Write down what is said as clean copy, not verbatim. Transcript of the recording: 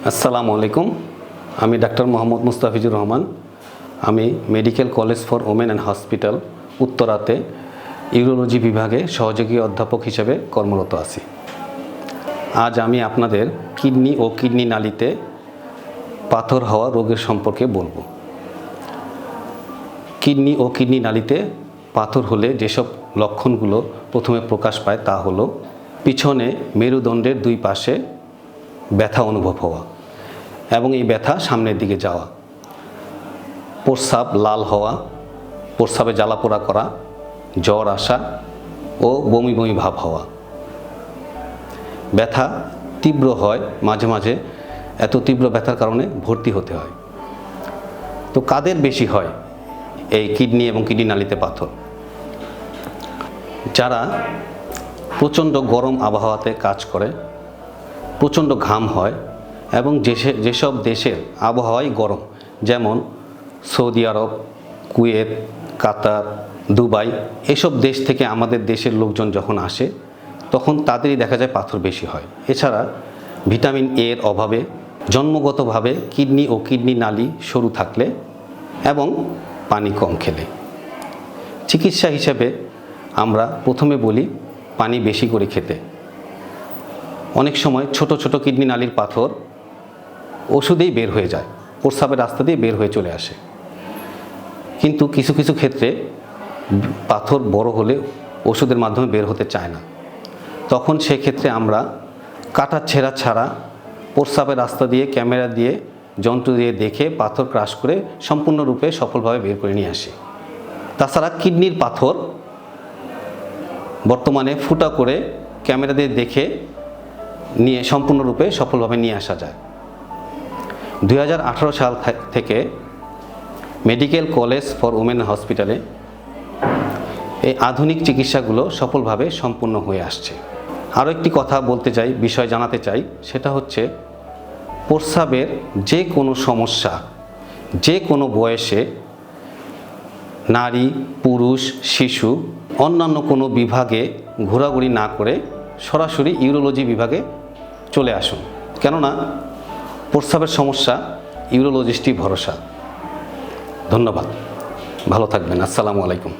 আসসালামু আলাইকুম। আমি ডাক্তার মোহাম্মদ মুস্তাফিজুর রহমান। আমি medical college for women and hospital উত্তরাতে ইউরোলজি বিভাগে সহযোগী অধ্যাপক হিসেবে কর্মরত আছি। আজ আমি আপনাদের কিডনি ও কিডনি নালীতে পাথর হওয়া রোগের সম্পর্কে বলবো। কিডনি ও কিডনি নালীতে পাথর হলে যেসব লক্ষণগুলো প্রথমে প্রকাশ পায় তা হলো পিছনে মেরুদণ্ডের দুই পাশে ব্যথা অনুভব হওয়া এবং এই ব্যথা সামনের দিকে যাওয়া, প্রস্রাব লাল হওয়া, প্রস্রাবে জ্বালাপোড়া করা, জ্বর আসা ও বমি বমি ভাব হওয়া। ব্যথা তীব্র হয়, মাঝে মাঝে এত তীব্র ব্যথার কারণে ভর্তি হতে হয়। তো কাদের বেশি হয় এই কিডনি এবং কিডনি নালীতে পাথর? যারা প্রচণ্ড গরম আবহাওয়াতে কাজ করে, প্রচণ্ড ঘাম হয় এবং যেসব দেশের আবহাওয়াই গরম, যেমন সৌদি আরব, কুয়েত, কাতার, দুবাই, এসব দেশ থেকে আমাদের দেশের লোকজন যখন আসে তখন তাদেরই দেখা যায় পাথর বেশি হয়। এছাড়া ভিটামিন এর অভাবে, জন্মগতভাবে কিডনি ও কিডনি নালী সরু থাকলে এবং পানি কম খেলে। চিকিৎসা হিসেবে আমরা প্রথমে বলি পানি বেশি করে খেতে। অনেক সময় ছোট ছোট কিডনি নালীর পাথর ওষুধেই বের হয়ে যায়, প্রস্রাবের রাস্তা দিয়ে বের হয়ে চলে আসে। কিন্তু কিছু কিছু ক্ষেত্রে পাথর বড় হলে ওষুধের মাধ্যমে বের হতে চায় না। তখন সেক্ষেত্রে আমরা কাটা ছেঁড়া ছাড়া প্রস্রাবের রাস্তা দিয়ে ক্যামেরা দিয়ে যন্ত্র দিয়ে দেখে পাথর ক্রাশ করে সম্পূর্ণরূপে সফলভাবে বের করে নিয়ে আসি। তাছাড়া কিডনির পাথর বর্তমানে ফুটা করে ক্যামেরা দিয়ে দেখে নিয়ে সম্পূর্ণরূপে সফলভাবে নিয়ে আসা যায়। 2018 সাল থেকে মেডিকেল কলেজ ফর ওমেন হসপিটালে এই আধুনিক চিকিৎসাগুলো সফলভাবে সম্পূর্ণ হয়ে আসছে। আরও একটি কথা বলতে চাই, বিষয় জানাতে চাই, সেটা হচ্ছে প্রস্রাবের যে কোনো সমস্যা যে কোনো বয়সে, নারী, পুরুষ, শিশু, অন্যান্য কোনো বিভাগে ঘোরাঘুরি না করে সরাসরি ইউরোলজি বিভাগে চলে আসুন। কেননা প্রস্রাবের সমস্যা ইউরোলজিস্টই ভরসা। ধন্যবাদ, ভালো থাকবেন। আসসালামু আলাইকুম।